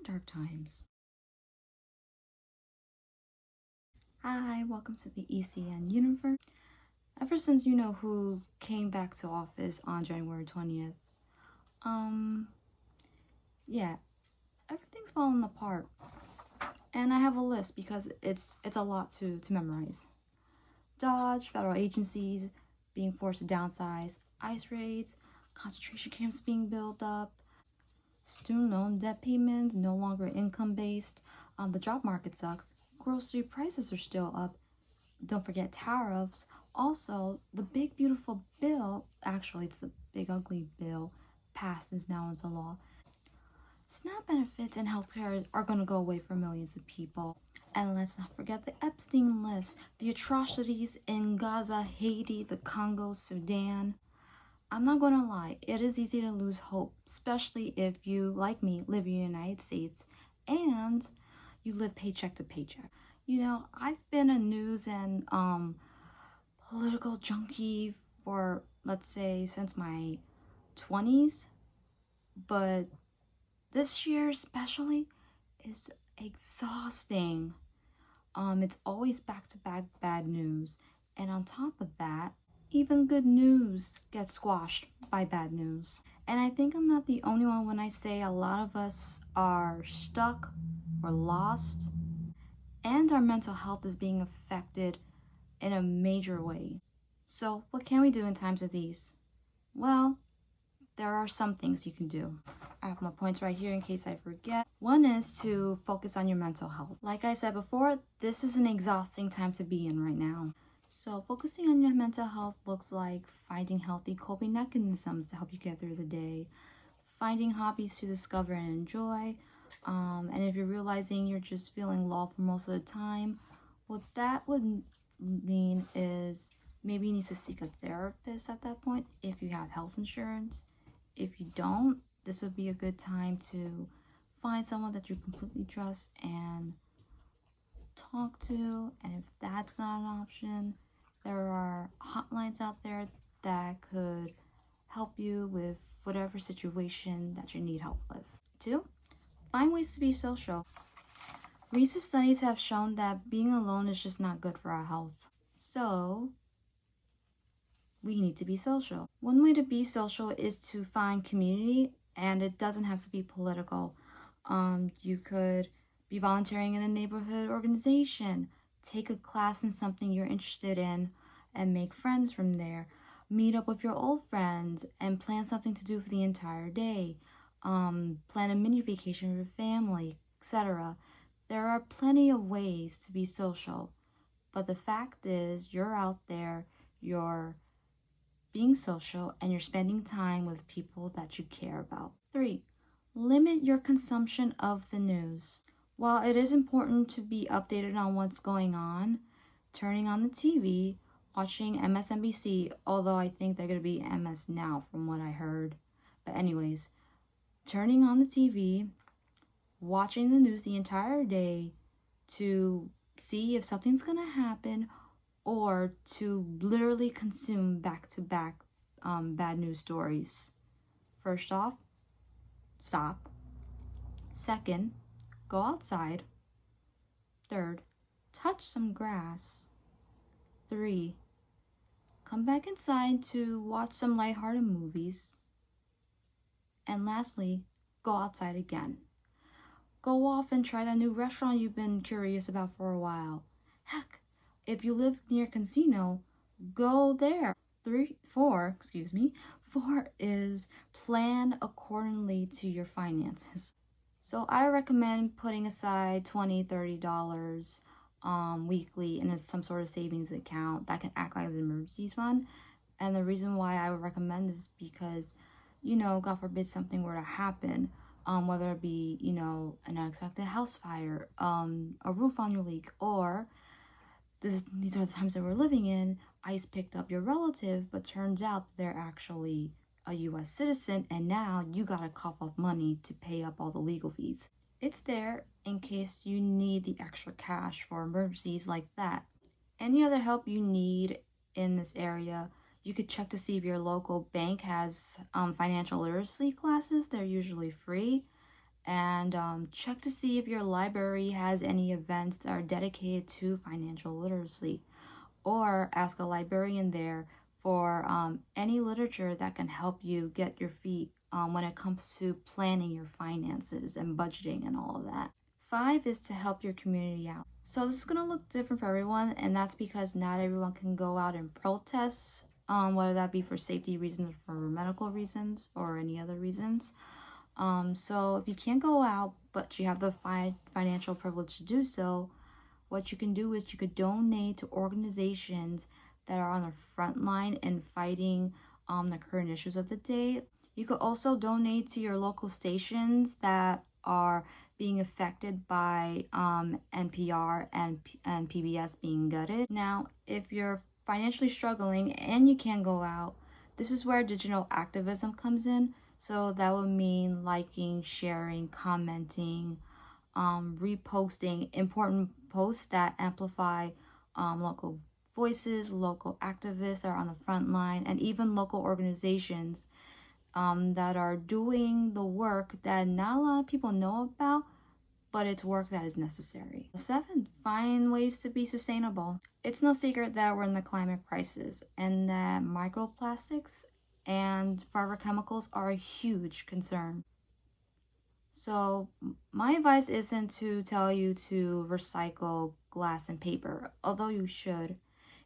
dark times. Hi, welcome to the ECN universe. Ever since you know who came back to office on January 20th, yeah, everything's falling apart. And I have a list because it's a lot to memorize. Dodge, federal agencies being forced to downsize, ICE raids, concentration camps being built up, student loan debt payments no longer income-based, the job market sucks, grocery prices are still up, don't forget tariffs. Also, the big beautiful bill, actually it's the big ugly bill, passed is now into law. SNAP benefits and healthcare are going to go away for millions of people. And let's not forget the Epstein list, the atrocities in Gaza, Haiti, the Congo, Sudan. I'm not going to lie, it is easy to lose hope, especially if you, like me, live in the United States and you live paycheck to paycheck. You know, I've been a news and political junkie for, let's say, since my 20s, but this year especially is exhausting. It's always back-to-back bad news, and on top of that, even good news gets squashed by bad news. And I think I'm not the only one when I say a lot of us are stuck or lost, and our mental health is being affected in a major way. So what can we do in times of these? Well, there are some things you can do. I have my points right here in case I forget. One is to focus on your mental health. Like I said before, this is an exhausting time to be in right now. So focusing on your mental health looks like finding healthy coping mechanisms to help you get through the day, finding hobbies to discover and enjoy, and if you're realizing you're just feeling low for most of the time, what that would mean is maybe you need to seek a therapist at that point if you have health insurance. If you don't, this would be a good time to find someone that you completely trust and talk to. And if that's not an option, there are hotlines out there that could help you with whatever situation that you need help with. 2, find ways to be social. Recent studies have shown that being alone is just not good for our health. So we need to be social. One way to be social is to find community, and it doesn't have to be political. You could be volunteering in a neighborhood organization, take a class in something you're interested in, and make friends from there. Meet up with your old friends and plan something to do for the entire day. Plan a mini vacation with your family, etc. There are plenty of ways to be social, but the fact is you're out there, you're being social, and you're spending time with people that you care about. 3, limit your consumption of the news. While it is important to be updated on what's going on, turning on the TV, watching MSNBC, although I think they're going to be MS Now from what I heard. But anyways, turning on the TV, watching the news the entire day to see if something's going to happen, or to literally consume back-to-back bad news stories. First off, stop. Second, go outside. Third, touch some grass. 3, come back inside to watch some lighthearted movies. And lastly, go outside again. Go off and try that new restaurant you've been curious about for a while. Heck, if you live near a casino, go there. 4 is plan accordingly to your finances. So I recommend putting aside $20, $30 weekly in some sort of savings account that can act like an emergency fund. And the reason why I would recommend this is because, you know, God forbid something were to happen, whether it be, you know, an unexpected house fire, a roof on your leak, or these are the times that we're living in, ICE picked up your relative, but turns out they're actually a US citizen, and now you gotta cough up money to pay up all the legal fees. It's there in case you need the extra cash for emergencies like that. Any other help you need in this area, you could check to see if your local bank has financial literacy classes. They're usually free. and check to see if your library has any events that are dedicated to financial literacy, or ask a librarian there for any literature that can help you get your feet when it comes to planning your finances and budgeting and all of that. 5 is to help your community out. So this is going to look different for everyone, and that's because not everyone can go out and protest, whether that be for safety reasons, for medical reasons, or any other reasons. So if you can't go out, but you have the financial privilege to do so, what you can do is you could donate to organizations that are on the front line in fighting the current issues of the day. You could also donate to your local stations that are being affected by NPR and PBS being gutted. Now, if you're financially struggling and you can't go out, this is where digital activism comes in. So that would mean liking, sharing, commenting, reposting important posts that amplify local voices, local activists that are on the front line, and even local organizations that are doing the work that not a lot of people know about, but it's work that is necessary. 7, find ways to be sustainable. It's no secret that we're in the climate crisis and that microplastics and forever chemicals are a huge concern. So my advice isn't to tell you to recycle glass and paper, although you should.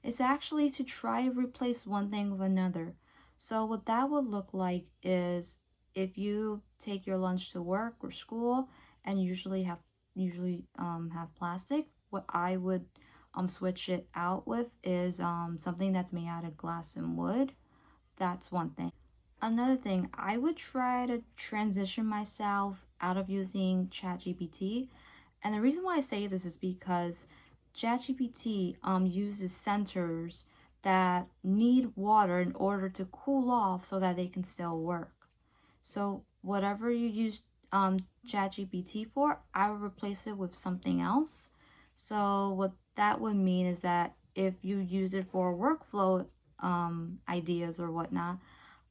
It's actually to try to replace one thing with another. So what that would look like is if you take your lunch to work or school and usually have plastic, what I would switch it out with is something that's made out of glass and wood. That's one thing. Another thing, I would try to transition myself out of using ChatGPT. And the reason why I say this is because ChatGPT uses sensors that need water in order to cool off so that they can still work. So whatever you use ChatGPT for, I would replace it with something else. So what that would mean is that if you use it for workflow ideas or whatnot,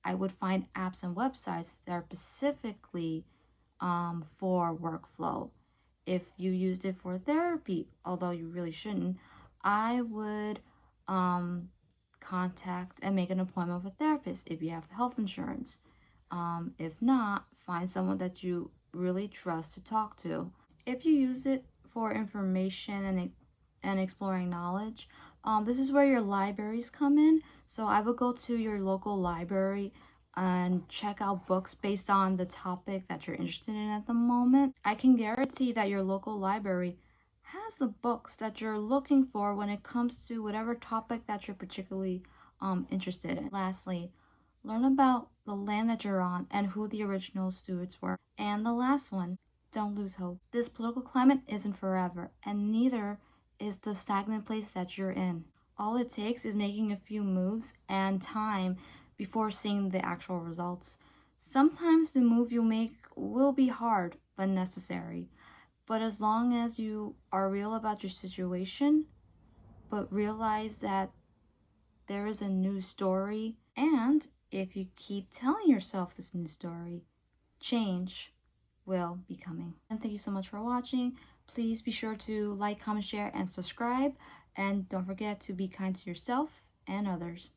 I would find apps and websites that are specifically for workflow. If you used it for therapy, although you really shouldn't, I would contact and make an appointment with a therapist if you have health insurance. If not, find someone that you really trust to talk to. If you use it for information and exploring knowledge, this is where your libraries come in. So I would go to your local library and check out books based on the topic that you're interested in at the moment. I can guarantee that your local library has the books that you're looking for when it comes to whatever topic that you're particularly interested in. Lastly, learn about the land that you're on and who the original stewards were. And the last one, don't lose hope. This political climate isn't forever, and neither is the stagnant place that you're in. All it takes is making a few moves and time before seeing the actual results. Sometimes the move you make will be hard but necessary. But as long as you are real about your situation, but realize that there is a new story, and if you keep telling yourself this new story, change will be coming. And thank you so much for watching. Please be sure to like, comment, share, and subscribe. And don't forget to be kind to yourself and others.